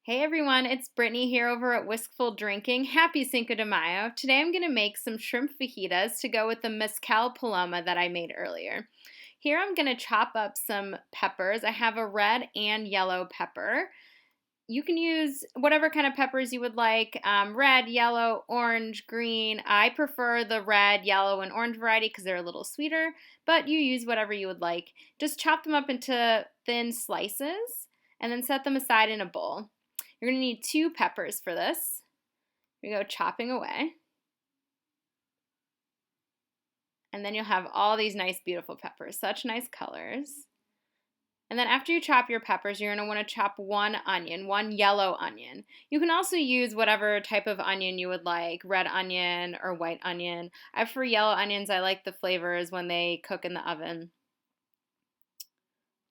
Hey everyone, it's Brittany here over at Whiskful Drinking. Happy Cinco de Mayo. Today I'm going to make some shrimp fajitas to go with the mezcal paloma that I made earlier. Here I'm going to chop up some peppers. I have a red and yellow pepper. You can use whatever kind of peppers you would like, red, yellow, orange, green. I prefer the red, yellow, and orange variety because they're a little sweeter, but you use whatever you would like. Just chop them up into thin slices and then set them aside in a bowl. You're going to need 2 peppers for this. We go chopping away. And then you'll have all these nice, beautiful peppers. Such nice colors. And then after you chop your peppers, you're going to want to chop 1 onion, 1 yellow onion. You can also use whatever type of onion you would like, red onion or white onion. I prefer yellow onions. I like the flavors when they cook in the oven.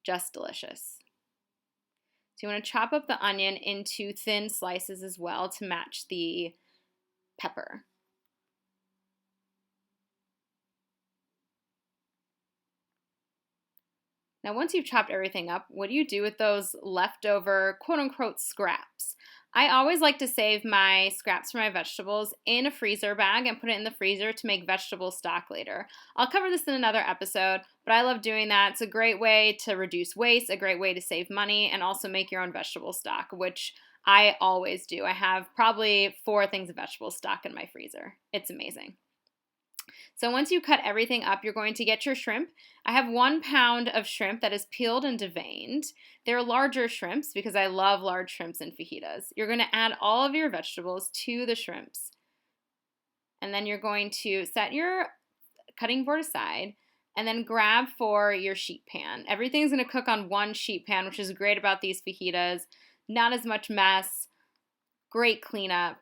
Just delicious. So you want to chop up the onion into thin slices as well to match the pepper. Now once you've chopped everything up, what do you do with those leftover quote-unquote scraps? I always like to save my scraps for my vegetables in a freezer bag and put it in the freezer to make vegetable stock later. I'll cover this in another episode, but I love doing that. It's a great way to reduce waste, a great way to save money, and also make your own vegetable stock, which I always do. I have probably 4 things of vegetable stock in my freezer. It's amazing. So once you cut everything up, you're going to get your shrimp. I have 1 pound of shrimp that is peeled and deveined. They're larger shrimps because I love large shrimps in fajitas. You're going to add all of your vegetables to the shrimps. And then you're going to set your cutting board aside and then grab for your sheet pan. Everything's going to cook on 1 sheet pan, which is great about these fajitas. Not as much mess, great cleanup.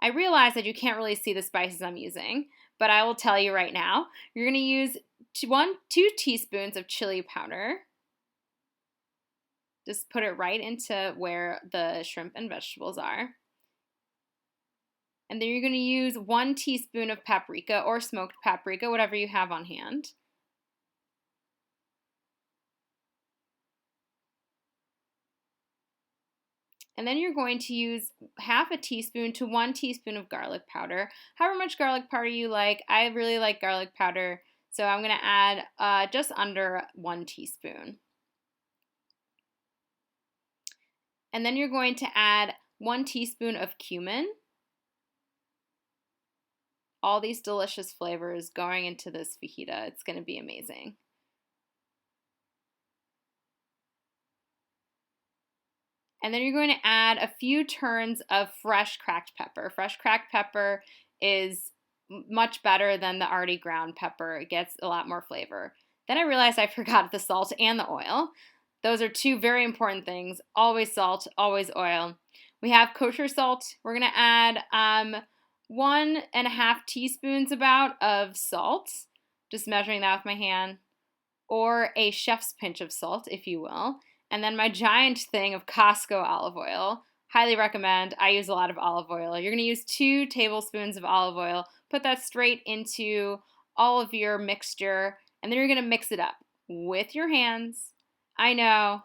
I realize that you can't really see the spices I'm using, but I will tell you right now. You're going to use 2 teaspoons of chili powder. Just put it right into where the shrimp and vegetables are. And then you're going to use 1 teaspoon of paprika or smoked paprika, whatever you have on hand. And then you're going to use half a teaspoon to 1 teaspoon of garlic powder. However much garlic powder you like. I really like garlic powder, so I'm going to add just under 1 teaspoon. And then you're going to add 1 teaspoon of cumin. All these delicious flavors going into this fajita. It's going to be amazing. And then you're going to add a few turns of fresh cracked pepper. Fresh cracked pepper is much better than the already ground pepper. It gets a lot more flavor. Then I realized I forgot the salt and the oil. Those are 2 very important things. Always salt, always oil. We have kosher salt. We're going to add 1.5 teaspoons about of salt. Just measuring that with my hand. Or a chef's pinch of salt, if you will. And then my giant thing of Costco olive oil. Highly recommend. I use a lot of olive oil. You're going to use 2 tablespoons of olive oil. Put that straight into all of your mixture. And then you're going to mix it up with your hands. I know.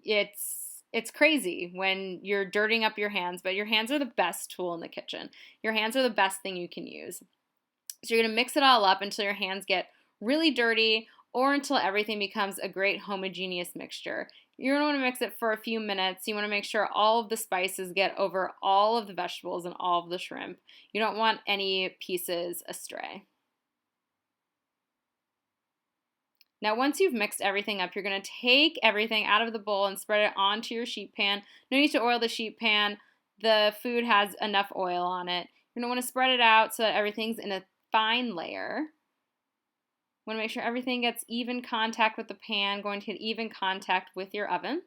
It's crazy when you're dirtying up your hands, but your hands are the best tool in the kitchen. Your hands are the best thing you can use. So you're going to mix it all up until your hands get really dirty or until everything becomes a great homogeneous mixture. You're going to want to mix it for a few minutes. You want to make sure all of the spices get over all of the vegetables and all of the shrimp. You don't want any pieces astray. Now once you've mixed everything up, you're going to take everything out of the bowl and spread it onto your sheet pan. No need to oil the sheet pan. The food has enough oil on it. You're going to want to spread it out so that everything's in a fine layer. Want to make sure everything gets even contact with the pan, going to get even contact with your oven.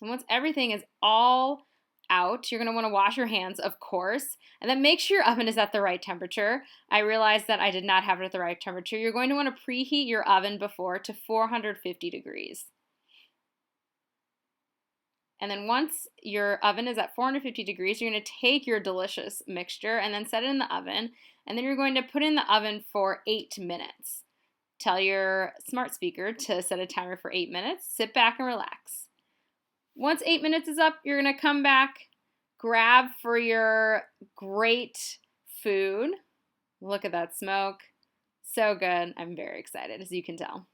And once everything is all out, you're going to want to wash your hands, of course, and then make sure your oven is at the right temperature. I realized that I did not have it at the right temperature. You're going to want to preheat your oven before to 450 degrees. And then once your oven is at 450 degrees, you're going to take your delicious mixture and then set it in the oven. And then you're going to put it in the oven for 8 minutes. Tell your smart speaker to set a timer for 8 minutes. Sit back and relax. Once 8 minutes is up, you're going to come back, grab for your great food. Look at that smoke. So good. I'm very excited, as you can tell.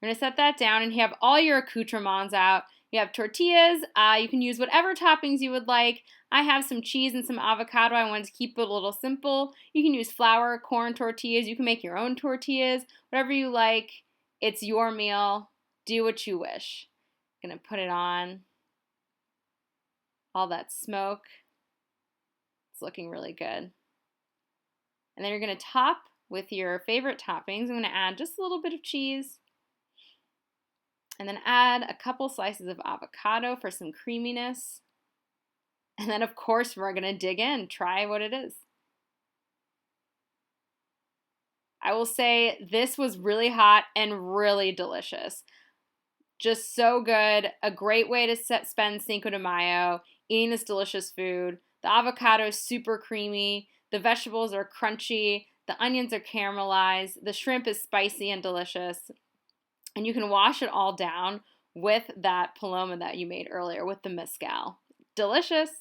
You're going to set that down, and you have all your accoutrements out. You have tortillas. You can use whatever toppings you would like. I have some cheese and some avocado. I wanted to keep it a little simple. You can use flour, corn tortillas. You can make your own tortillas. Whatever you like. It's your meal. Do what you wish. I'm going to put it on. All that smoke. It's looking really good. And then you're going to top with your favorite toppings. I'm going to add just a little bit of cheese. And then add a couple slices of avocado for some creaminess. And then, of course, we're going to dig in, try what it is. I will say this was really hot and really delicious. Just so good. A great way to spend Cinco de Mayo, eating this delicious food. The avocado is super creamy. The vegetables are crunchy. The onions are caramelized. The shrimp is spicy and delicious. And you can wash it all down with that paloma that you made earlier with the mezcal. Delicious.